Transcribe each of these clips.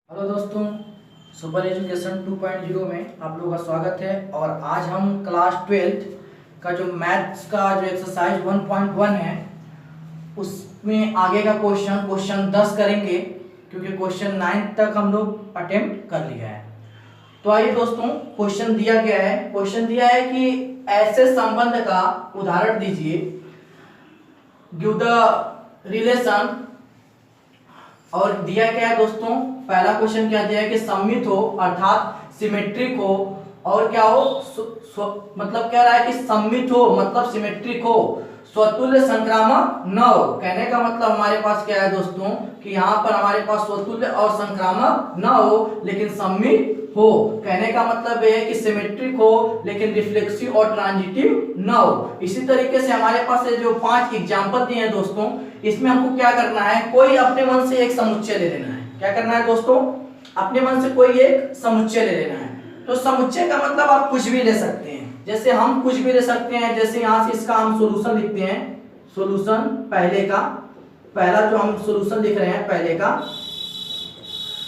Hello दोस्तों, super education 2.0 में आप लोगों का स्वागत है। और आज हम क्लास 12th का जो मैथ्स का जो एक्सरसाइज 1.1 है उसमें आगे का क्वेश्चन 10 करेंगे, क्योंकि क्वेश्चन 9 तक हम लोग अटेम्प्ट कर लिया है। तो आइए दोस्तों, क्वेश्चन दिया गया है। क्वेश्चन दिया है कि ऐसे संबंध का उदाहरण दीजिए, गिव द रिलेशन। और दिया क्या है दोस्तों, पहला क्वेश्चन क्या दिया है कि सममित हो अर्थात सिमेट्रिक हो, और क्या हो मतलब कह रहा है कि सममित हो मतलब सिमेट्रिक हो, स्वतुल्य संक्रामक न हो। कहने का मतलब हमारे पास क्या है दोस्तों कि यहाँ पर हमारे पास स्वतुल्य और संक्रामक न हो लेकिन सममित हो। कहने का मतलब है कि सिमेट्रिक हो लेकिन रिफ्लेक्सिव और ट्रांजिटिव न हो। इसी तरीके से हमारे पास जो 5 एग्जांपल दिए हैं दोस्तों, इसमें हमको क्या करना है, कोई अपने मन से एक समुच्चय ले लेना है। क्या करना है दोस्तों, अपने मन से कोई एक समुच्चय ले लेना है। तो समुच्चय का मतलब आप कुछ भी ले सकते हैं, जैसे हम कुछ भी ले सकते हैं। जैसे यहाँ से इसका हम सॉल्यूशन लिखते हैं, सॉल्यूशन पहला जो हम सॉल्यूशन लिख रहे हैं पहले का।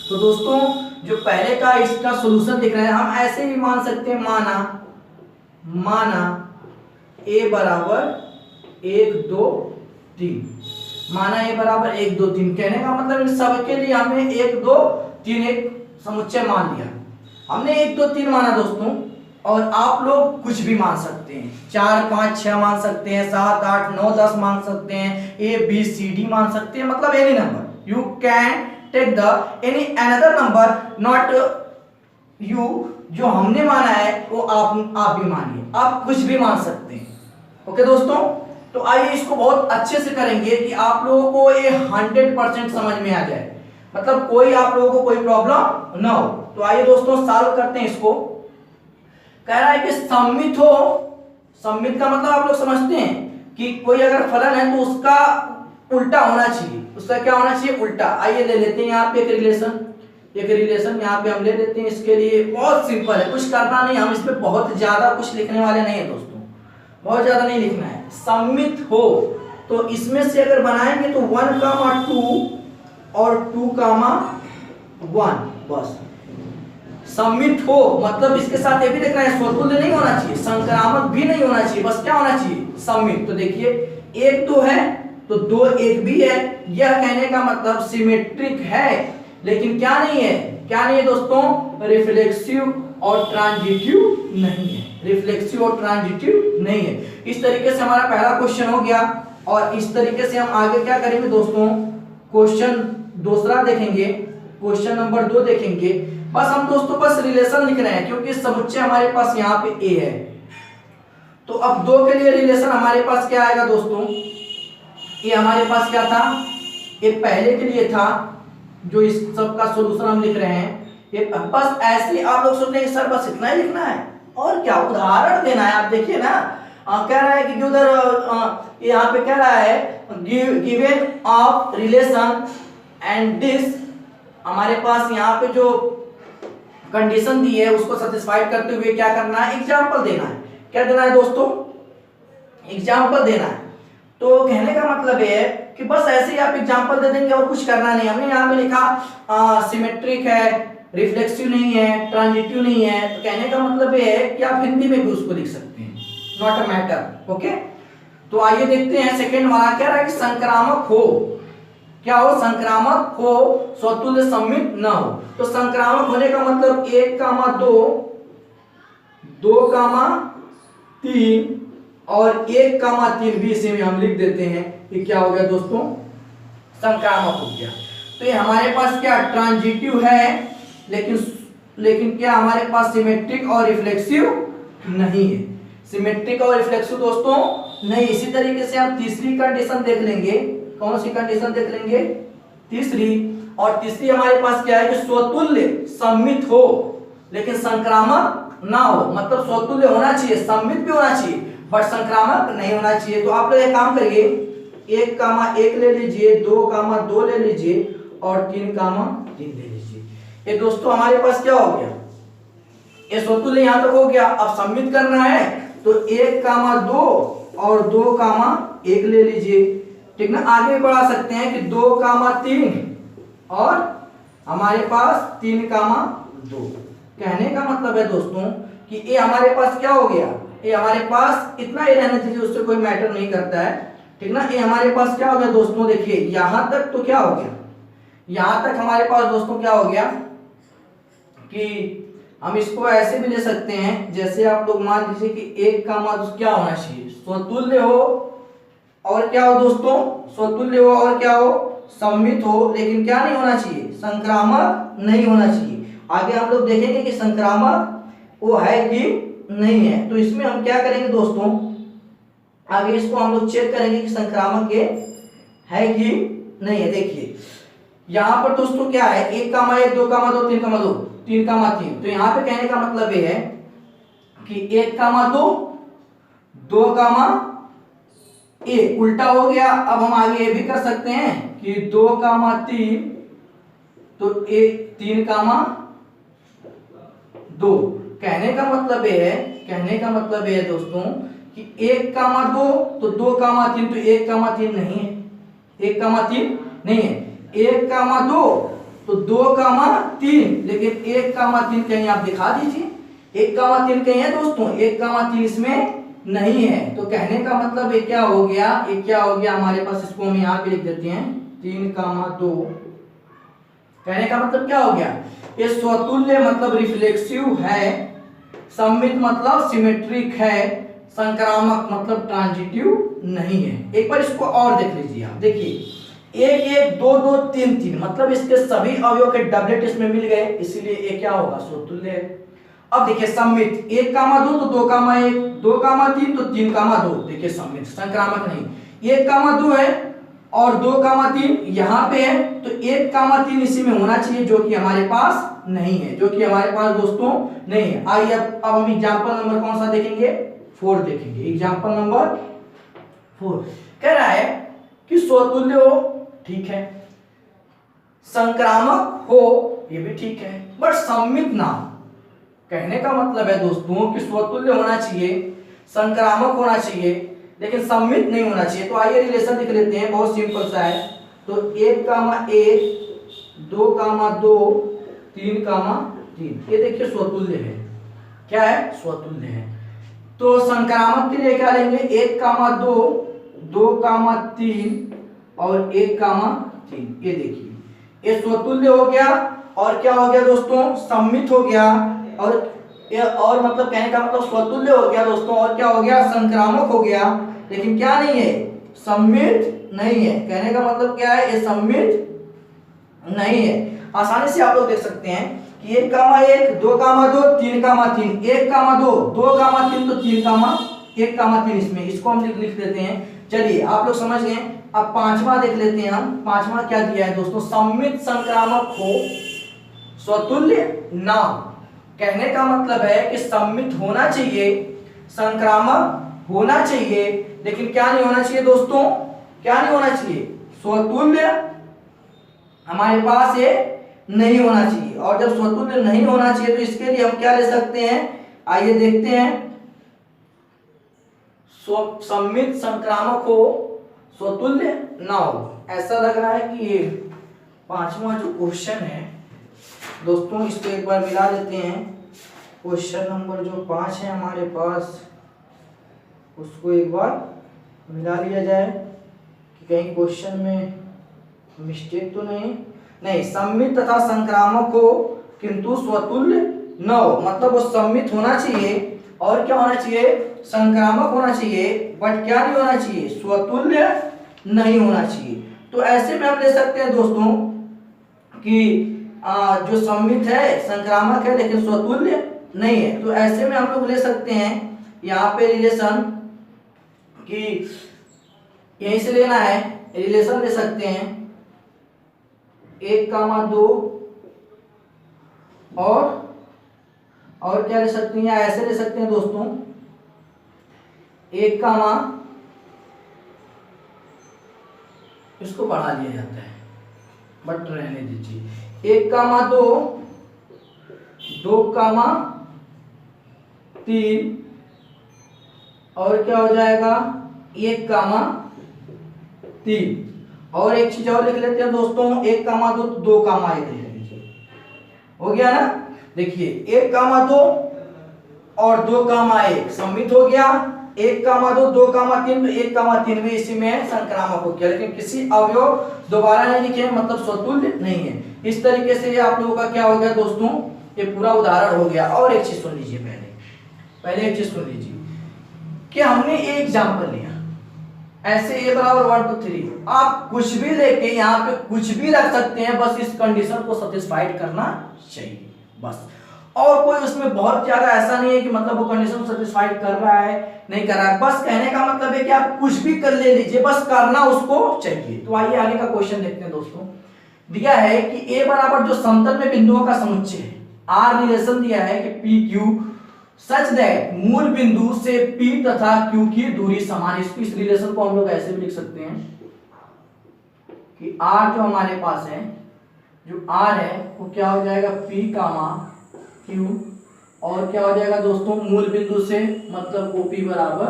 तो दोस्तों जो पहले का इसका सॉल्यूशन लिख रहे हैं, हम ऐसे भी मान सकते हैं, माना a बराबर 1 2 3, माना a बराबर 1 2 3। कहने का मतलब इन सब के लिए हमने 1 2 3 एक समुच्चय मान लिया। हमने 1 2 3 माना दोस्तों, और आप लोग कुछ भी मान सकते हैं, 4 5 6 मान सकते हैं, 7 8 9 10 मान सकते हैं, a b c d मान सकते हैं, मतलब any number you can take the any another number not you. जो हमने माना है वो आप भी मानिए, आप कुछ भी मान सकते हैं। ओके दोस्तों, तो आइए इसको बहुत अच्छे से करेंगे कि आप लोगों को ये 100% समझ में आ जाए, मतलब कोई आप लोगों को कोई प्रॉब्लम ना हो। तो आइए दोस्तों सॉल्व करते हैं इसको। कह रहा है कि सममित हो, सममित का मतलब आप लोग समझते हैं कि कोई अगर फलन है तो उसका उल्टा होना चाहिए, उसका क्या होना चाहिए, उल्टा। आइए ले लेते हैं यहाँ पे एक रिलेशन यहाँ पे हम ले लेते हैं। इसके लिए बहुत सिंपल है, कुछ करना नहीं, हम इसमें बहुत ज्यादा कुछ लिखने वाले नहीं है दोस्तों, बहुत ज्यादा नहीं लिखना है। सममित हो तो इसमें से अगर बनाएंगे तो 1, 2 और 2, 1 बस। सममित हो मतलब इसके साथ ये भी देखना है, स्वतुल्य नहीं होना चाहिए, संक्रामक भी नहीं होना चाहिए, बस क्या होना चाहिए, सममित। तो देखिए 1 2 है तो 2 1 भी है। यह कहने का मतलब सिमेट्रिक है, लेकिन क्या नहीं है दोस्तों, रिफ्लेक्सिव और ट्रांजिटिव नहीं है, रिफ्लेक्सिव और ट्रांजिटिव नहीं है। इस तरीके से हमारा पहला क्वेश्चन हो गया। और इस तरीके से हम आगे क्या करेंगे दोस्तों, क्वेश्चन दूसरा देखेंगे, क्वेश्चन नंबर 2 देखेंगे। बस हम दोस्तों बस रिलेशन लिख रहे हैं, क्योंकि समुच्चय हमारे पास यहाँ पे a है। तो अब 2 के लिए रिलेशन हमारे पास क्या आएगा दोस्तों, ये हमारे पास क्या था, ये पहले के लिए था, जो इस सब का सॉल्यूशन हम लिख रहे हैं। ये बस ऐसे आप लोग सोच रहे हैं सर बस इतना ही लिखना है और क्या, उदाहरण देना है। आप देखिए ना, कह रहा है कि उधर यहाँ पे कह रहा है given of relation and this, हमारे पास यहाँ पे जो कंडीशन दी है उसको सेटिस्फाइड करते हुए क्या करना है, एग्जांपल देना है। क्या देना है दोस्तों, एग्जांपल देना है। तो कहने का मतलब है कि बस ऐसे ही आप एग्जांपल दे देंगे और कुछ करना नहीं। हमने यहाँ पे लिखा सिमेट्रिक है, रिफ्लेक्सिव नहीं है, ट्रांजिटिव नहीं है। तो कहने का मतलब ये है कि आप हिंदी में भी उसको लिख सकते हैं, नॉट अ मैटर। ओके, तो आइए देखते हैं सेकंड वाला। कह रहा है कि संक्रामक हो, क्या हो, संक्रामक हो, स्वतुल्य सममित न हो। तो संक्रामक होने का मतलब 1, 2, 2, 3 और 1, 3 भी इसी में हम लिख देते हैं कि क्या हो गया दोस्तों, संक्रामक हो गया। तो ये हमारे पास क्या ट्रांजिटिव है, लेकिन क्या हमारे पास सिमेट्रिक और रिफ्लेक्सिव नहीं है, सिमेट्रिक और रिफ्लेक्सिव दोस्तों नहीं। इसी तरीके से हम तीसरी कंडीशन देख लेंगे। कौन सी कंडीशन देख लेंगे, तीसरी। और तीसरी हमारे पास क्या है कि स्वतुल्य सममित हो लेकिन संक्रामक ना हो, मतलब स्वतुल्य होना चाहिए, सममित भी होना चाहिए बट संक्रामक नहीं होना चाहिए। तो आप लोग एक काम करिए, 1, 1 ले लीजिए, 2, 2 ले लीजिए और 3, 3 ले लीजिए। ये दोस्तों हमारे पास क्या हो गया, ये स्वतुल्य यहाँ तक हो गया। अब सममित करना है तो 1, 2 और 2, 1 ले लीजिए, ठीक ना। आगे बढ़ा सकते हैं कि 2, 3 और हमारे पास 3 कामा 2। कहने का मतलब है दोस्तों कि ये हमारे पास क्या हो गया, ये हमारे पास इतना ही रहना चाहिए, उससे कोई मैटर नहीं करता है, ठीक ना। ये हमारे पास क्या हो गया दोस्तों, देखिए यहां तक तो क्या हो गया, यहां तक हमारे पास दोस्तों क्या हो गया कि हम इसको ऐसे भी ले सकते हैं, जैसे आप लोग मान लीजिए कि 1 कामा क्या होना चाहिए, स्वतुल्य हो और क्या हो दोस्तों, स्वतुल्य हो और क्या हो, सममित हो, लेकिन क्या नहीं होना चाहिए, संक्रामक नहीं होना चाहिए। आगे हम लोग देखेंगे कि संक्रामक वो है कि नहीं है। तो इसमें हम क्या करेंगे दोस्तों, आगे इसको हम लोग चेक करेंगे कि संक्रामक ये है कि नहीं है। देखिए यहाँ पर दोस्तों क्या है, 1 कामा 1, 2 कामा 2, 3 कामा 2, 3 कामा 3। तो यहाँ पे कहने का मतलब ये है कि 1 कामा 2, 2 कामा 1 उल्टा हो गया। अब हम आगे ये भी कर सकते हैं कि 2 कामा 3, तो 3 कामा 2। कहने का मतलब ये है, कहने का मतलब ये है दोस्तों कि 1 कामा 2 तो 2 कामा 3, तो 1 कामा 3 नहीं है, 1 कामा 3 नहीं है। 1 कामा 2 तो 2 कामा 3, लेकिन 1 कामा 3 कहीं आप दिखा दीजिए, 1 कामा 3 कहीं है दोस्तों, 1 कामा 3 इसमें नहीं है। तो कहने का मतलब ये क्या हो गया, ये क्या हो गया हमारे पास, इसको हम यहाँ पे लिख देते हैं 3 कामा 2। कहने का मतलब क्या हो गया, ये स्वतुल्य मतलब रिफ्लेक्सिव है, सममित मतलब सिमेट्रिक है, संक्रामक मतलब ट्रांजिटिव नहीं है। एक बार इसको और देख लीजिए आप, देखिए 1 1 2 2 3 3 मतलब इसके सभी अवयव के डबलेट इसमें मिल गए, इसीलिए ये क्या होगा, स्वतुल्य है। अब देखिए सममित 1 कामा 2 तो 2 कामा 1, 2 कामा 3 तो 3 कामा 2, देखिए सममित, संक्रामक नहीं। 1 कामा 2 है और 2 कामा 3 यहाँ पे है, तो 1 कामा 3 इसी में होना चाहिए, जो कि हमारे पास नहीं है, जो कि हमारे पास दोस्तों नहीं है। आइए अब हम एग्जाम्पल नंबर कौन सा देखेंगे, 4 देखेंगे। एग्जाम्पल नंबर 4 कह रहा है कि स्वतुल्य हो, ठीक है, संक्रामक हो, ये भी ठीक है, बट सममित ना हो। कहने का मतलब है दोस्तों कि स्वतुल्य होना चाहिए, संक्रामक होना चाहिए, लेकिन सममित नहीं होना चाहिए। तो आइए रिलेशन लिख लेते हैं, बहुत सिंपल सा है। तो 1 कामा 1, 2 कामा 2, 3 कामा 3, ये देखिए स्वतुल्य है, क्या है, स्वतुल्य है। तो संक्रामक के लिए क्या लेंगे, 1 कामा 2, 2 कामा 3 और 1 कामा 3, ये देखिए ये स्वतुल्य हो गया और क्या हो गया दोस्तों, सममित हो गया। और मतलब कहने का मतलब स्वतुल्य हो गया दोस्तों, और क्या हो गया, संक्रामक हो गया, लेकिन क्या नहीं है, सममित नहीं है। कहने का मतलब क्या है, ये सममित नहीं है। आसानी से आप लोग देख सकते हैं कि 1 कामा 1, 2 कामा 2, 3 कामा 3, 1 कामा 2, 2 कामा 3 तो 3 कामा 1 कामा 3, इसमें इसको हम लिख देते हैं। चलिए आप लोग समझ गए। अब पांचवा देख लेते हैं हम, पांचवा क्या दिया है दोस्तों, सममित संक्रामक हो, स्वतुल्य ना हो। कहने का मतलब है कि सममित होना चाहिए, संक्रामक होना चाहिए, लेकिन क्या नहीं होना चाहिए दोस्तों, क्या नहीं होना चाहिए, स्वतुल्य हमारे पास ये नहीं होना चाहिए। और जब स्वतुल्य नहीं होना चाहिए तो इसके लिए हम क्या ले सकते हैं, आइए देखते हैं। सममित संक्रामक हो, स्वतुल्य ना हो। ऐसा लग रहा है कि ये पांचवा जो क्वेश्चन है दोस्तों, इसको एक बार मिला लेते हैं। क्वेश्चन नंबर जो 5 है हमारे पास, उसको एक बार मिला लिया जाए कि कहीं क्वेश्चन में मिस्टेक तो नहीं। सममित तथा संक्रामक हो किंतु स्वतुल्य न हो, मतलब वो सममित होना चाहिए और क्या होना चाहिए, संक्रामक होना चाहिए, बट क्या नहीं होना चाहिए, स्वतुल्य नहीं होना चाहिए। तो ऐसे में हम ले सकते हैं दोस्तों कि जो सममित है, संक्रामक है, लेकिन स्वतुल्य नहीं है। तो ऐसे में हम लोग ले सकते हैं यहाँ पे रिलेशन कि यहीं से लेना है, रिलेशन ले सकते हैं 1 कामा 2 और क्या ले सकते हैं, या ऐसे ले सकते हैं दोस्तों 1 कामा, इसको बढ़ा लिया जाता है बट रहने दीजिए, 1 कामा 2, 2 कामा 3 और क्या हो जाएगा, 1 कामा 3। और एक चीज और लिख लेते हैं दोस्तों, 1 कामा 2 2 कामा 1 लिख लीजिए, हो गया ना। देखिए 1,2 और 2,1 सममित हो गया, 1,2 2,3 तो 1,3 भी इसी में संक्रामक हो गया, लेकिन किसी अवयव दोबारा नहीं लिखे मतलब स्वतुल्य नहीं है। इस तरीके से ये आप लोगों का क्या हो गया दोस्तों, ये पूरा उदाहरण हो गया। और एक चीज सुन लीजिए, पहले एक चीज सुन लीजिए कि हमने एक एग्जांपल लिया ऐसे a बराबर 1 2 3, आप कुछ भी लेके यहाँ पे कुछ भी रख सकते हैं, बस इस कंडीशन को सेटिस्फाइड करना चाहिए बस। और कोई उसमें बहुत ज्यादा ऐसा नहीं है कि मतलब वो कंडीशन सेटिस्फाइड कर रहा है नहीं कर रहा है, बस कहने का मतलब है कि आप कुछ भी कर ले लीजिए, बस करना उसको चाहिए। तो आइए आगे का क्वेश्चन देखते हैं दोस्तों। दिया है कि a बराबर जो समतल में बिंदुओं का समुच्चय है, r रिलेशन दिया है कि p q सच दैट मूल बिंदु से P तथा Q की दूरी समान। इस रिलेशन को हम लोग ऐसे भी लिख सकते हैं कि R जो हमारे पास है, जो R है वो क्या हो जाएगा P कामा Q, और क्या हो जाएगा दोस्तों मूल बिंदु से मतलब OP बराबर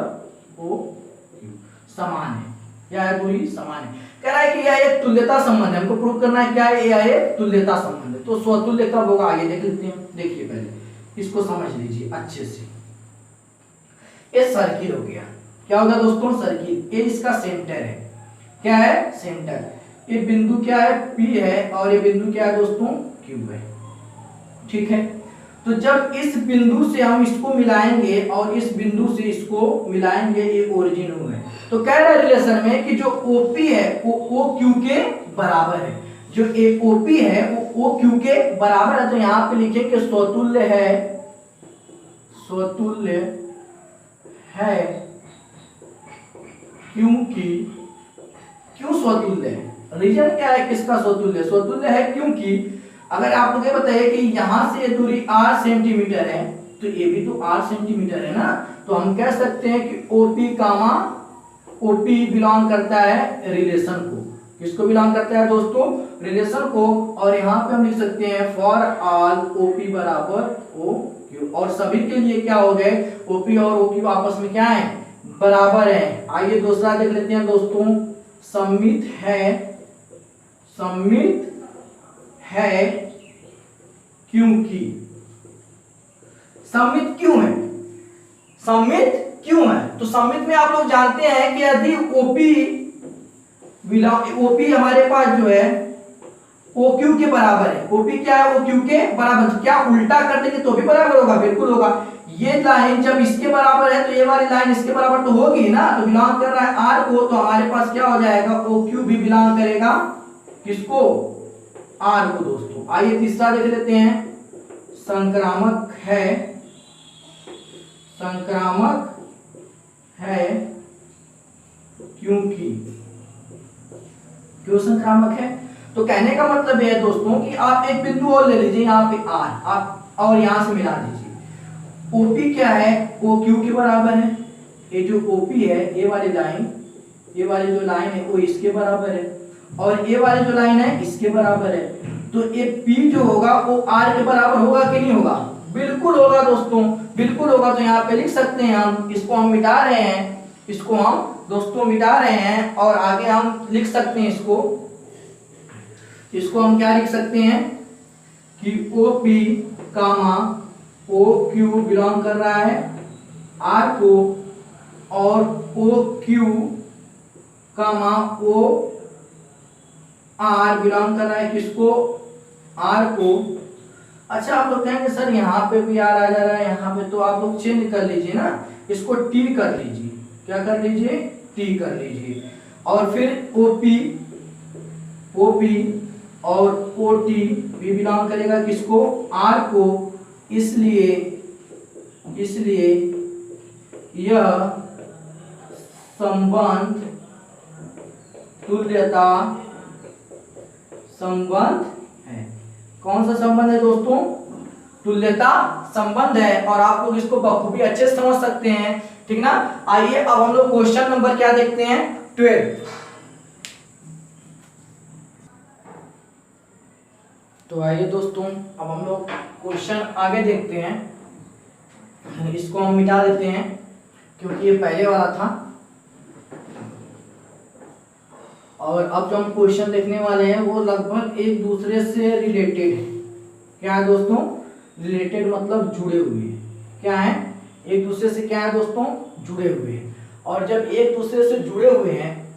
OQ समान है, क्या है दूरी समान है। कह रहा है कि यह एक तुल्यता संबंध है, हमको प्रूव करना है क्या है, यह एक तुल्यता संबंध है। तो स्वतुल्य कब होगा आगे देख लेते हैं। देखिए पहले इसको समझ लीजिए अच्छे से। ये सर्किल हो गया, क्या होगा दोस्तों सर्किल, ये इसका सेंटर है, क्या है सेंटर, ये बिंदु क्या है P है और ये बिंदु क्या है दोस्तों Q है, ठीक है। तो जब इस बिंदु से हम इसको मिलाएंगे और इस बिंदु से इसको मिलाएंगे, ये ओरिजिन हुआ है। तो कह रहा है रिलेशन में कि जो OP है वो OQ के बराबर है, जो OP है वो OQ के बराबर है। तो यहाँ पे लिखेंगे स्वतुल्य है, स्वतुल्य है क्योंकि, क्यों स्वतुल्य है, रीजन क्या है किसका स्वतुल्य, स्वतुल्य है क्योंकि अगर आप लोग ये बताइए कि यहां से दूरी 8 सेंटीमीटर है तो ये भी तो 8 सेंटीमीटर है ना, तो हम कह सकते हैं कि OP कामा OP बिलोंग करता है रिलेशन को, किसको बिलोंग करता है दोस्तों रिलेशन को। और यहाँ पे हम लिख सकते हैं फॉर ऑल OP बराबर OQ, और सभी के लिए क्या हो गए OP और OQ आपस में क्या है बराबर है। आइए दूसरा देख लेते हैं दोस्तों, सममित है, सममित है क्योंकि, सममित क्यों है, सममित क्यों है, तो सममित में आप लोग जानते हैं कि यदि OP हमारे पास जो है OQ के बराबर है, OP क्या है OQ के बराबर, तो क्या उल्टा कर देंगे तो भी बराबर होगा, बिल्कुल होगा। ये लाइन जब इसके बराबर है तो ये वाली लाइन इसके बराबर तो होगी ना, तो बिलोंग कर रहा है R को, तो हमारे पास क्या हो जाएगा OQ भी बिलोंग करेगा किसको R को दोस्तों। आइए तीसरा देख लेते हैं, संक्रामक है, संक्रामक है क्योंकि, क्यों संक्रामक है, तो कहने का मतलब यह है दोस्तों कि आप एक बिंदु और ले लीजिए यहाँ पे R, आप और यहां से मिला दीजिए। OP क्या है OQ के बराबर है, ये जो OP है ये वाली लाइन, ये वाली जो लाइन है वो इसके बराबर है, और ये वाली जो लाइन है इसके बराबर है। तो ये P जो होगा वो R के बराबर होगा कि नहीं होगा, बिल्कुल होगा दोस्तों, बिल्कुल होगा। तो यहाँ पे लिख सकते हैं हम, इसको हम मिटा रहे हैं, इसको हम दोस्तों मिटा रहे हैं, और आगे हम लिख सकते हैं इसको हम क्या लिख सकते हैं कि OP कामा OQ बिलोंग कर रहा है R को, और OQ कामा OR बिलोंग कर रहा है किसको R को। अच्छा आप लोग कहेंगे सर यहाँ पे भी R आ जा रहा है यहाँ पे, तो आप लोग चेंज कर लीजिए ना, इसको T कर लीजिए, क्या कर लीजिए T कर लीजिए, और फिर OP और OT भी बिलोंग करेगा किसको R को, इसलिए यह संबंध तुल्यता संबंध है। कौन सा संबंध है दोस्तों, तुल्यता संबंध है, और आप लोग इसको बखूबी अच्छे से समझ सकते हैं, ठीक ना। आइए अब हम लोग क्वेश्चन नंबर क्या देखते हैं 12। तो आइए दोस्तों अब हम लोग क्वेश्चन आगे देखते हैं, इसको हम मिटा देते हैं क्योंकि ये पहले वाला था, और अब जो हम क्वेश्चन देखने वाले हैं वो लगभग एक दूसरे से रिलेटेड है, क्या है दोस्तों, रिलेटेड मतलब जुड़े हुए हैं, क्या है, एक दूसरे से क्या है दोस्तों, जुड़े हुए हैं। और जब एक दूसरे से जुड़े हुए हैं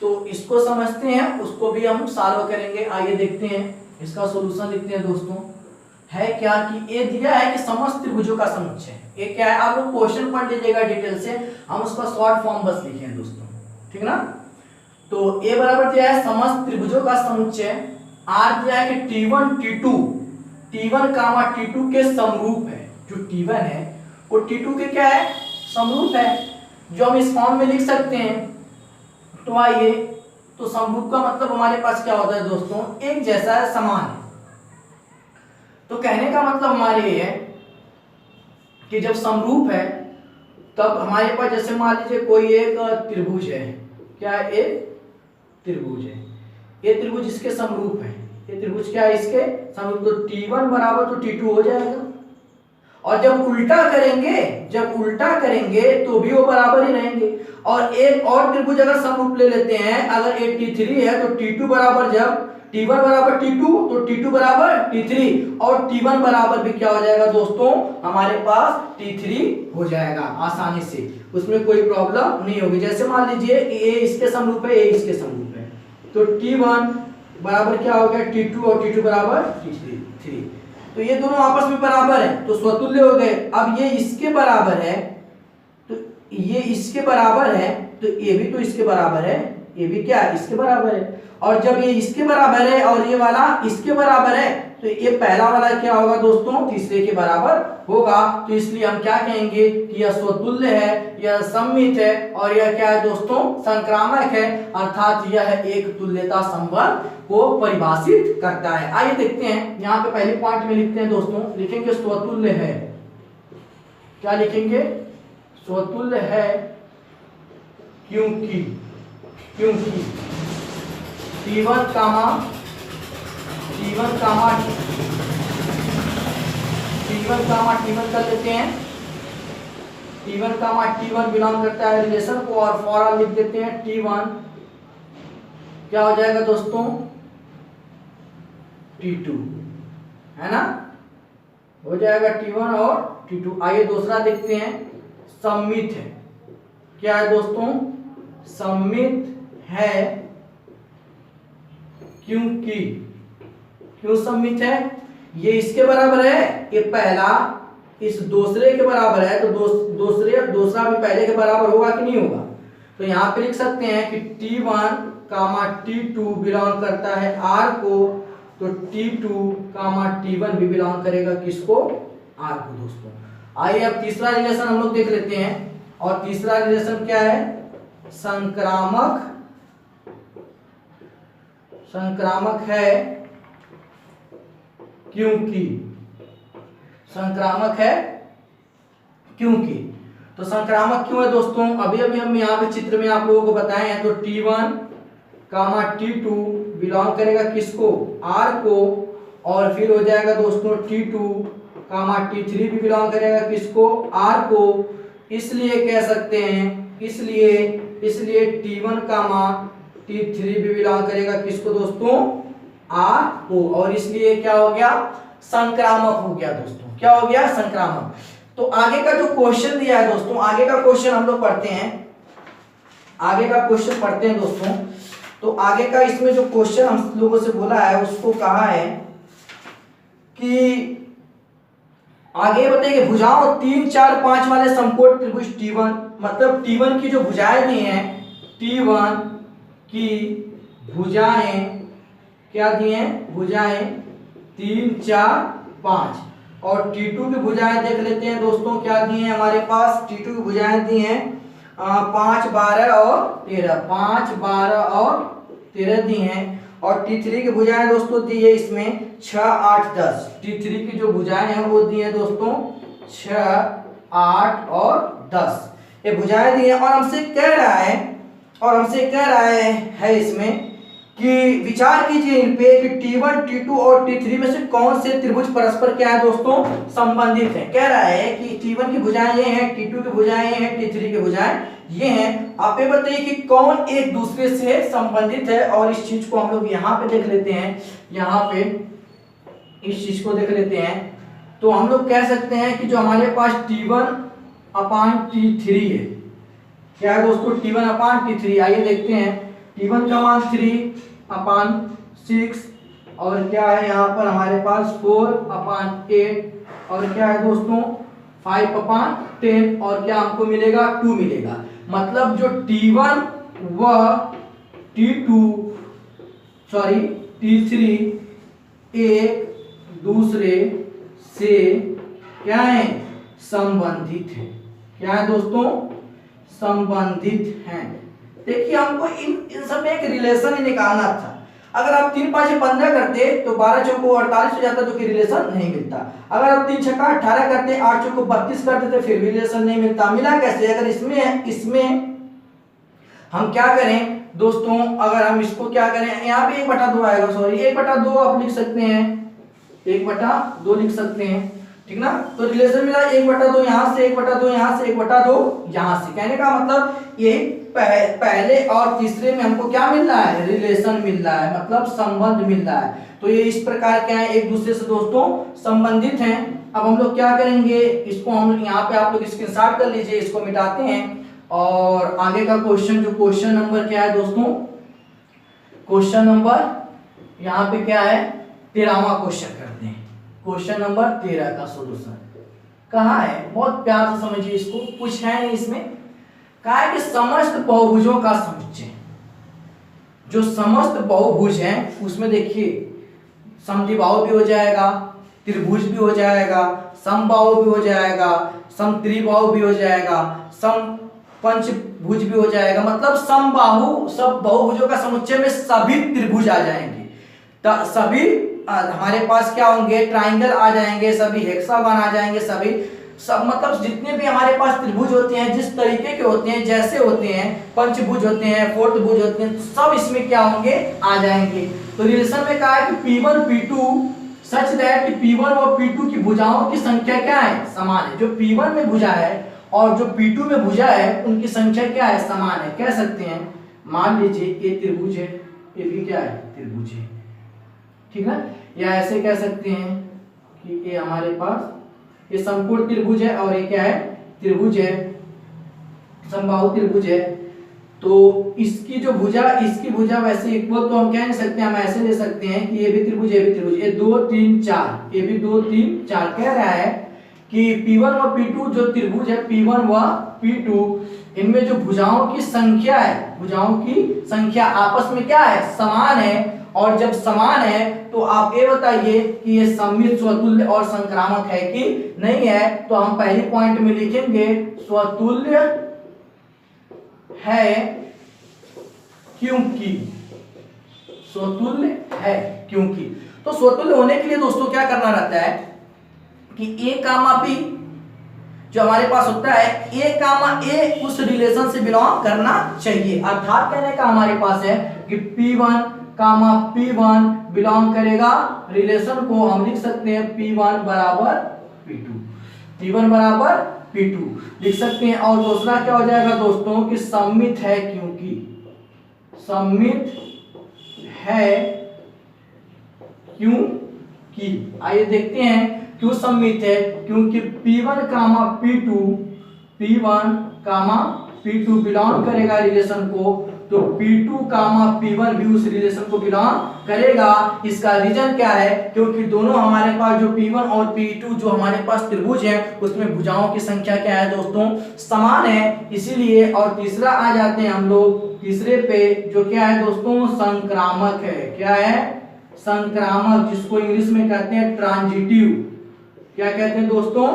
तो इसको समझते हैं, उसको भी हम सॉल्व करेंगे। आइए देखते हैं, इसका सॉल्यूशन लिखते हैं दोस्तों। है क्या कि ये दिया है कि समस्त त्रिभुजों का समुच्चय, ये क्या है, आप लोग क्वेश्चन पढ़ लीजिएगा डिटेल से, हम उसका शॉर्ट फॉर्म बस लिखे हैं दोस्तों, ठीक ना। तो ए बराबर दिया है समस्त त्रिभुजों का समुच्चय, आर दिया है कि T1 T2 T1 कामा T2 के समरूप है। जो T1 है वो T2 के क्या है, समरूप है, जो हम इस फॉर्म में लिख सकते हैं। तो आइए, तो समरूप का मतलब हमारे पास क्या होता है दोस्तों, एक जैसा है, समान है। तो कहने का मतलब हमारे ये है कि जब समरूप है तब हमारे पास, जैसे मान लीजिए कोई एक त्रिभुज है, क्या है, एक त्रिभुज है, ये त्रिभुज इसके समरूप है, ये त्रिभुज क्या है, इसके समरूप। तो T1 बराबर तो T2 हो जाएगा। और जब उल्टा करेंगे तो भी वो बराबर ही रहेंगे। और एक और त्रिभुज अगर समरूप ले लेते हैं, अगर ये T3 है तो T2 बराबर, जब T1 बराबर T2 तो T2 बराबर T3, और T1 बराबर भी क्या हो जाएगा दोस्तों, हमारे पास T3 हो जाएगा आसानी से, उसमें कोई प्रॉब्लम नहीं होगी। जैसे मान लीजिए कि ये इसके समरूप है, ये इसके समरूप है, तो T1 बराबर क्या हो गया, T2, और T2 बराबर T3, तो ये दोनों आपस में बराबर है, तो स्वतुल्य हो गए। अब ये इसके बराबर है, तो ये इसके बराबर है, तो ये भी तो इसके बराबर है, ये भी क्या है, इसके बराबर है। और जब ये इसके बराबर है और ये वाला इसके बराबर है, तो ये पहला वाला क्या होगा दोस्तों, तीसरे के बराबर होगा। तो इसलिए हम क्या कहेंगे कि यह स्वतुल्य है, यह सममित है, और यह क्या है दोस्तों, संक्रामक है, अर्थात यह एक तुल्यता संबंध को परिभाषित करता है। आइए देखते हैं, यहाँ पे पहले पॉइंट में लिखते हैं दोस्तों, लिखेंगे स्वतुल्य है, क्या लिखेंगे, स्वतुल्य है क्योंकि T1 कामा T1 कर लेते हैं, T1 कामा T1 बिलोंग करता है रिलेशन को, और फॉर लिख देते हैं T1 क्या हो जाएगा दोस्तों, T2, है ना, हो जाएगा T1 और T2। आइए दूसरा देखते हैं, सममित है, क्या है दोस्तों, सममित है क्यों सममित है, ये इसके बराबर है, ये पहला इस दूसरे के बराबर है, तो दूसरा भी पहले के बराबर होगा कि नहीं होगा। तो यहाँ पे लिख सकते हैं कि T1 कामा T2 बिलोंग करता है R को, तो T2 कामा T1 भी बिलोंग करेगा किसको, R को दोस्तों। आइए अब तीसरा रिलेशन हम लोग देख लेते हैं, और तीसरा रिलेशन क्या है, संक्रामक है क्योंकि तो संक्रामक क्यों है दोस्तों, अभी हम यहाँ पे चित्र में आप लोगों को बताए हैं। तो T1 कामा T2 बिलोंग करेगा किसको, R को, और फिर हो जाएगा दोस्तों T2 कामा T3 भी बिलोंग करेगा किसको, R को। इसलिए कह सकते हैं, इसलिए T1 कामा T3 भी बिलोंग करेगा किसको दोस्तों, R को, और इसलिए क्या हो गया, संक्रामक हो गया दोस्तों, क्या हो गया, संक्रामक। तो आगे का जो क्वेश्चन दिया है दोस्तों, आगे का क्वेश्चन हम लोग पढ़ते हैं, दोस्तों। तो आगे का इसमें जो क्वेश्चन हम लोगों से बोला है, उसको कहा है कि आगे बताइए, भुजाओं 3, 4, 5 वाले समकोण त्रिभुज T1, मतलब T1 की जो भुजाएं दी हैं, T1 की भुजाएं क्या दी हैं, भुजाएं 3, 4, 5, और T2 की भुजाएं देख लेते हैं दोस्तों, क्या दी हैं हमारे पास, T2 की भुजाएं दी हैं 5, 12 और 13, 5, 12 और 13 दी हैं। और T3 की भुजाएं दोस्तों दी है इसमें 6, 8, 10। T3 की जो भुजाएं हैं वो दी है दोस्तों 6, 8 और 10, ये भुजाएं दी हैं। और हमसे कह रहा है इसमें कि विचार कीजिए इन पे कि T1, T2 और T3 में से कौन से त्रिभुज परस्पर क्या है दोस्तों, संबंधित हैं। कह रहा है कि T1 की भुजाएं ये हैं, T2 की भुजाएं ये हैं, T3 की भुजाएं ये हैं। आप ये बताइए कि कौन एक दूसरे से संबंधित है, और इस चीज को हम लोग यहाँ पे देख लेते हैं। यहाँ पे इस चीज को देख लेते हैं। तो हम लोग कह सकते हैं कि जो हमारे पास T1/T3 है, क्या है दोस्तों, T1/T3। आइए देखते हैं, T1 का मान 3/6 और क्या है यहाँ पर हमारे पास 4/8 और क्या है दोस्तों 5/10 और क्या हमको मिलेगा 2 मिलेगा। मतलब जो T1 व T3 एक दूसरे से क्या है, संबंधित है। क्या है दोस्तों, संबंधित हैं। देखिए हमको इन सब में एक रिलेशन ही निकालना था। अगर आप 3 5 15 करते तो 12 चौको 48 हो जाता, जो कि रिलेशन नहीं मिलता। अगर आप 3 छक्का 18 करते, 8 चौको 32 करते तो फिर भी रिलेशन नहीं मिलता। मिला कैसे, अगर इसमें हम क्या करें दोस्तों, अगर हम इसको क्या करें, यहाँ पे 1/2 आएगा, सॉरी 1/2 आप लिख सकते हैं, 1/2 लिख सकते हैं, ठीक ना। तो रिलेशन मिला 1/2 यहाँ से, 1/2 यहाँ से, 1/2 यहाँ से। कहने का मतलब यही पहले और तीसरे में हमको क्या मिल रहा है, रिलेशन मिल रहा है, मतलब संबंध मिल रहा है। तो ये इस प्रकार क्या है, एक दूसरे से दोस्तों संबंधित हैं। अब हम लोग क्या करेंगे, इसको हम यहाँ पे आप लोग स्क्रीनशॉट कर लीजिए, इसको मिटाते हैं और आगे का क्वेश्चन, जो क्वेश्चन नंबर क्या है दोस्तों, क्वेश्चन नंबर यहाँ पे क्या है 13वां क्वेश्चन करते हैं। क्वेश्चन नंबर 13 का सॉल्यूशन कहाँ है, बहुत प्यार से समझिए इसको, कुछ है नहीं इसमें। कहा है कि समस्त बहुभुजों का समुच्चय, जो समस्त बहुभुज हैं उसमें देखिए समद्विबाहु भी हो जाएगा, त्रिभुज भी हो जाएगा, समबाहु भी हो जाएगा, समत्रिबाहु भी हो जाएगा, सम पंचभुज भी हो जाएगा। मतलब समबाहु सब बहुभुजों का समुच्चय में सभी त्रिभुज आ जाएंगे, सभी हमारे पास क्या होंगे, ट्राइंगल आ जाएंगे, सभी हेक्सागन आ जाएंगे, सभी सब मतलब जितने भी हमारे पास त्रिभुज होते हैं, जिस तरीके के होते हैं, जैसे होते हैं, पंचभुज होते हैं, फोर्थ भुज होते हैं, सब इसमें क्या होंगे, आ जाएंगे। तो रिलेशन में कहा है कि P1 P2 सच दैट कि P1 और P2 की भुजाओं की संख्या क्या है, समान है। जो P1 में भुजा है और जो P2 में भुजा है उनकी संख्या क्या है, समान है। कह सकते हैं, मान लीजिए ये त्रिभुज है, ये भी क्या है, त्रिभुज है, ठीक है। या ऐसे कह सकते हैं कि ये हमारे पास ये समकोण त्रिभुज है और ये क्या है, त्रिभुज है, समबाहु त्रिभुज है। तो इसकी जो भुजा, इसकी भुजा वैसे इक्वल तो हम कह नहीं सकते, हम ऐसे ले सकते हैं कि ये भी त्रिभुज, ये भी त्रिभुज, ये 2 3 4, ये भी 2 3 4। कह रहा है कि P1 व P2 जो त्रिभुज है, P1 व P2, इनमें जो भुजाओं की संख्या है, भुजाओं की संख्या आपस में क्या है, समान है। और जब समान है तो आप ये बताइए कि ये सममित, स्वतुल्य और संक्रामक है कि नहीं है। तो हम पहले पॉइंट में लिखेंगे स्वतुल्य है क्योंकि, स्वतुल्य है क्योंकि। तो स्वतुल्य होने के लिए दोस्तों क्या करना रहता है कि A, B जो हमारे पास होता है, A, उस रिलेशन से बिलोंग करना चाहिए। अर्थात कहने का हमारे पास है कि P1, P1 बिलोंग करेगा रिलेशन को, हम लिख सकते हैं P1 बराबर P2, P1 बराबर P2 लिख सकते हैं। और दूसरा क्या हो जाएगा दोस्तों कि सममित है क्योंकि, सममित है क्योंकि। आइए देखते हैं क्यों सममित है, क्योंकि P1, P2 बिलोंग करेगा रिलेशन को, तो P2, P1 भी उस रिलेशन को बिलोंग करेगा। इसका रीजन क्या है, क्योंकि दोनों हमारे पास जो P1 और P2 जो हमारे पास त्रिभुज है उसमें भुजाओं की संख्या क्या है दोस्तों, समान है, इसीलिए। और तीसरा आ जाते हैं हम लोग तीसरे पे, जो क्या है दोस्तों, संक्रामक है। क्या है, संक्रामक, जिसको इंग्लिश में कहते हैं ट्रांजिटिव। क्या कहते हैं दोस्तों,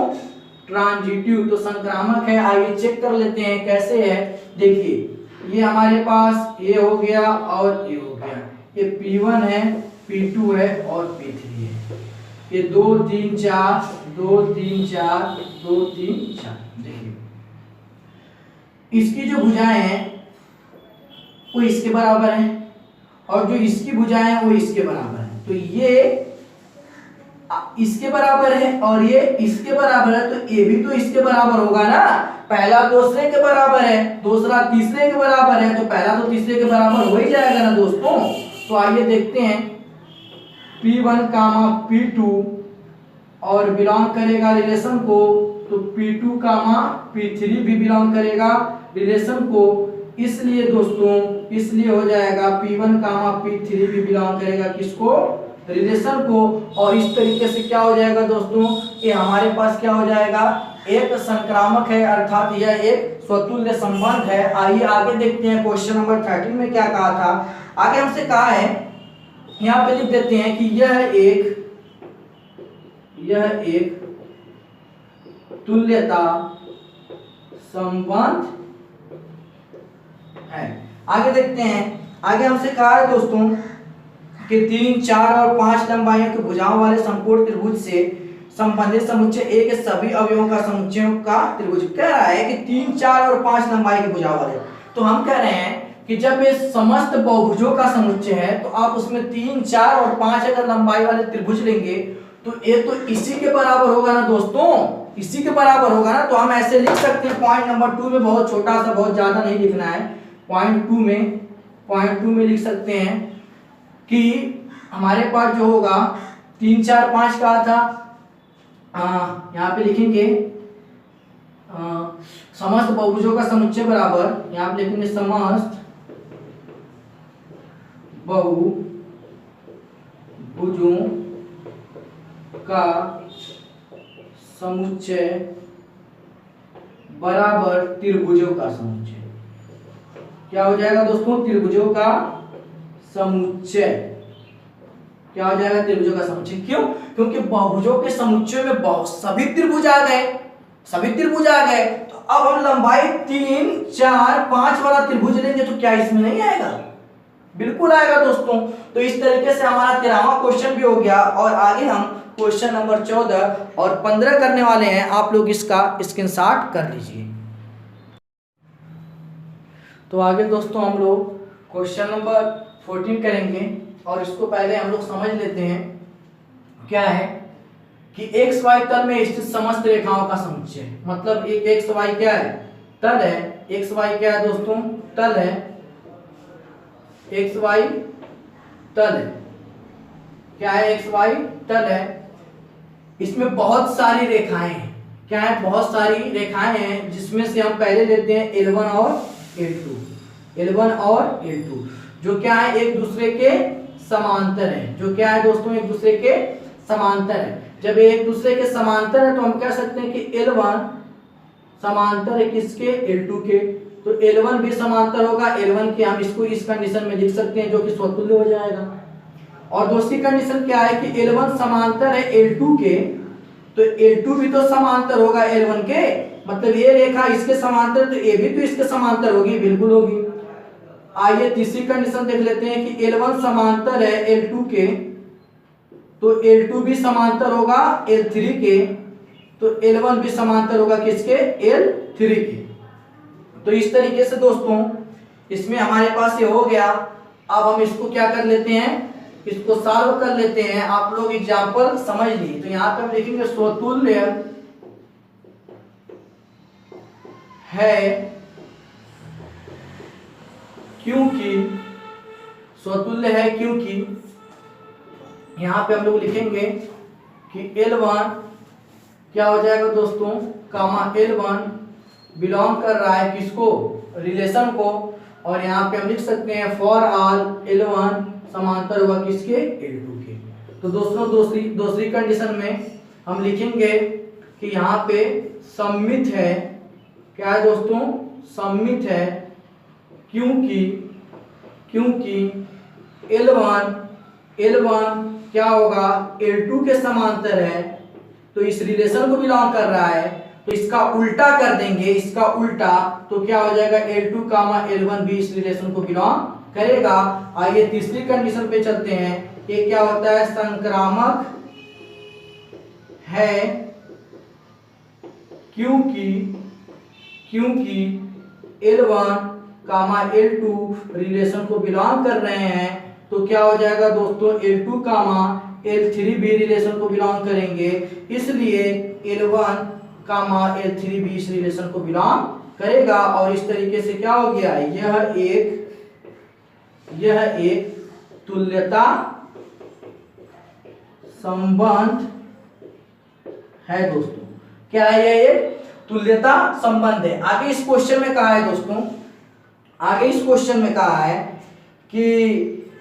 ट्रांजिटिव। तो संक्रामक है। आइए चेक कर लेते हैं कैसे है। देखिए ये हमारे पास ये हो गया और ये हो गया, ये P1 है, P2 है और P3 है। ये 2 3 4 2 3 4 2 3 4। देखिए इसकी जो भुजाएं हैं वो इसके बराबर है और जो इसकी भुजाएं हैं वो इसके बराबर है। तो ये इसके बराबर है और ये इसके बराबर है, तो ये भी तो इसके बराबर होगा ना। पहला दूसरे के बराबर है, दूसरा तीसरे के बराबर है, तो पहला तो तीसरे के बराबर हो ही जाएगा ना दोस्तों। तो आइए देखते हैं P1 कामा P2 और बिलोंग करेगा रिलेशन को, तो P2 कामा P3 भी बिलोंग करेगा रिलेशन को। इसलिए दोस्तों, इसलिए हो जाएगा P1 कामा P3 भी बिलोंग करेगा किसको, रिलेशन को। और इस तरीके से क्या हो जाएगा दोस्तों, ये हमारे पास क्या हो जाएगा, एक संक्रामक है, अर्थात यह एक स्वतुल्य संबंध है। आइए आगे देखते हैं क्वेश्चन नंबर 13 में क्या कहा था। आगे हमसे कहा है, यहाँ पे लिख देते हैं कि यह एक तुल्यता संबंध है। आगे देखते हैं, आगे हमसे कहा है दोस्तों कि 3, 4 और 5 लंबाइयों के भुजाओं वाले समकोण त्रिभुज से संबंधित समुच्चय ए के सभी अवयवों का समुच्चयों का त्रिभुज। कह रहा है कि 3, 4 और 5 लंबाई के भुजाओं वाले, तो हम कह रहे हैं कि जब ये समस्त बहुभुजों का समुच्चय है तो आप उसमें 3, 4 और 5 अगर लंबाई वाले त्रिभुज लेंगे तो ये तो इसी के बराबर होगा ना दोस्तों, इसी के बराबर होगा ना। तो हम ऐसे लिख सकते हैं पॉइंट नंबर 2 में, बहुत छोटा सा, बहुत ज्यादा नहीं लिखना है। पॉइंट 2 में लिख सकते हैं कि हमारे पास जो होगा 3, 4, 5 कहा था, यहाँ पे लिखेंगे समस्त बहुभुजों का समुच्चय बराबर, यहाँ पे लिखेंगे समस्त बहुभुजों का समुच्चय बराबर त्रिभुजों का समुच्चय। क्या हो जाएगा दोस्तों, त्रिभुजों का समुच्चय। क्या हो जाएगा, त्रिभुजों का समुच्चय। क्यों, क्योंकि बहुभुजों के समुच्चय में सभी त्रिभुज आ गए, सभी त्रिभुज आ गए। तो अब हम लंबाई 3, 4, 5 वाला त्रिभुज लेंगे तो क्या इसमें नहीं आएगा, बिल्कुल आएगा दोस्तों। तो इस तरीके से हमारा 13वां क्वेश्चन भी हो गया। और आगे हम क्वेश्चन नंबर 14 और 15 करने वाले हैं। आप लोग इसका स्क्रीनशॉट कर लीजिए। तो आगे दोस्तों हम लोग क्वेश्चन नंबर 14 करेंगे और इसको पहले हम लोग समझ लेते हैं क्या है कि एक्स वाई तल में स्थित समस्त रेखाओं का समुच्चय। मतलब एक एक्स वाई क्या है, तल है। एक्स वाई क्या है दोस्तों, तल है। एक्स वाई तल है, क्या है, एक्स वाई तल है। इसमें बहुत सारी रेखाएं हैं, क्या है, बहुत सारी रेखाएं हैं, जिसमें से हम पहले लेते हैं L1 और L2। L1 और L2 जो क्या है, एक दूसरे के समांतर है। जो क्या है दोस्तों, एक दूसरे के समांतर है। जब ये एक दूसरे के समांतर है तो हम कह सकते हैं कि L1 समांतर है किसके, L2 के। तो L1 भी समांतर होगा L1 के। हम इसको इस कंडीशन में लिख सकते हैं जो कि स्वतुल्य हो जाएगा। और दूसरी कंडीशन क्या है कि L1 समांतर है L2 के, तो L2 भी तो समांतर होगा L1 के। मतलब ये रेखा इसके समांतर, तो ये भी तो इसके समांतर होगी, बिल्कुल होगी। आइए तीसरी कंडीशन देख लेते हैं कि L1 समांतर है L2 के, तो L2 भी समांतर होगा L3 के, तो L1 भी समांतर होगा किसके, L3 के। तो इस तरीके से दोस्तों इसमें हमारे पास ये हो गया। अब हम इसको क्या कर लेते हैं, इसको सॉल्व कर लेते हैं। आप लोग एग्जांपल समझ लिए। तो यहाँ पे हम लिखेंगे स्वतुल्य है क्योंकि, स्वतुल्य है क्योंकि यहाँ पे हम लोग लिखेंगे कि L1 क्या हो जाएगा दोस्तों, कामा L1 बिलोंग कर रहा है किसको, रिलेशन को। और यहाँ पे हम लिख सकते हैं फॉर ऑल L1 समांतर होगा किसके, L2 के। तो दोस्तों दूसरी कंडीशन में हम लिखेंगे कि यहाँ पे सममित है। क्या है दोस्तों, सममित है क्योंकि L1 क्या होगा, L2 के समांतर है, तो इस रिलेशन को बिलोंग कर रहा है। तो इसका उल्टा कर देंगे, इसका उल्टा, तो क्या हो जाएगा, L2 कामा L1 भी इस रिलेशन को बिलोंग करेगा। आइए तीसरी कंडीशन पे चलते हैं। ये क्या होता है, संक्रामक है क्योंकि L1 कामा L2 रिलेशन को बिलोंग कर रहे हैं। तो क्या हो जाएगा दोस्तों, L2 कामा L3 भी रिलेशन को बिलोंग करेंगे, इसलिए L1 कामा L3 भी इस रिलेशन को बिलोंग करेगा। और इस तरीके से क्या हो गया, यह एक तुल्यता संबंध है दोस्तों। क्या है ये तुल्यता संबंध है। आगे इस क्वेश्चन में कहा है दोस्तों, आगे इस क्वेश्चन में कहा है कि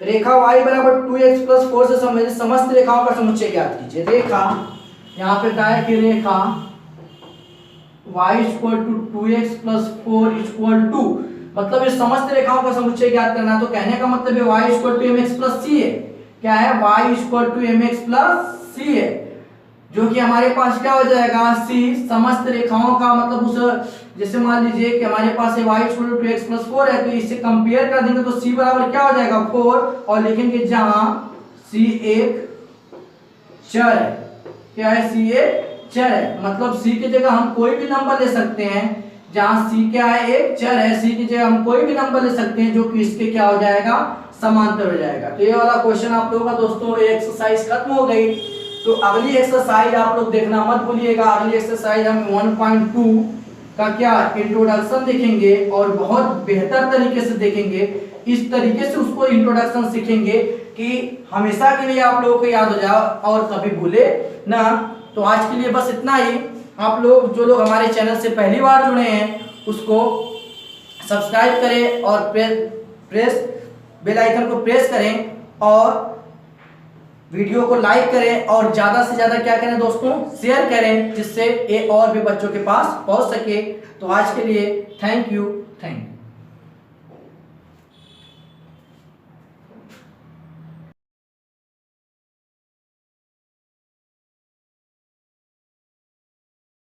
रेखा y बराबर 2x प्लस 4 से संबंधित समस्त रेखाओं का समुच्चय ज्ञात कीजिए। रेखा यहाँ पे कहा है कि रेखा y equal to 2x plus 4 equal to, मतलब इस समस्त रेखाओं का समुच्चय ज्ञात करना। तो कहने का मतलब है y equal to mx plus c है। क्या है? y equal to mx plus c है, जो कि हमारे पास क्या हो जाएगा c समस्त रेखाओं का, मतलब उस जैसे मान लीजिए कि हमारे पास है y equal to 2x plus 4 है, तो इससे कंपेयर कर देंगे तो c बराबर क्या हो जाएगा 4, और लिखेंगे जहां c एक चर है। क्या है? c एक चर है, मतलब c की जगह हम कोई भी नंबर ले सकते हैं। जहां c क्या है? एक चर है, c की जगह हम कोई भी नंबर ले सकते हैं, जो कि इसके क्या हो जाएगा समांतर हो जाएगा। तो ये वाला क्वेश्चन आप लोगों का दोस्तों एक्सरसाइज खत्म हो गई। तो अगली एक्सरसाइज आप लोग देखना मत भूलिएगा। अगली एक्सरसाइज हम 1.2 का क्या इंट्रोडक्शन देखेंगे और बहुत बेहतर तरीके से देखेंगे। इस तरीके से उसको इंट्रोडक्शन सीखेंगे कि हमेशा के लिए आप लोगों को याद हो जाए और कभी भूले ना। तो आज के लिए बस इतना ही। आप लोग जो लोग हमारे चैनल से पहली बार जुड़े हैं उसको सब्सक्राइब करें और प्रेस बेल आइकन को प्रेस करें और वीडियो को लाइक करें और ज्यादा से ज्यादा क्या करें दोस्तों, शेयर करें, जिससे ये और भी बच्चों के पास पहुंच सके। तो आज के लिए थैंक यू।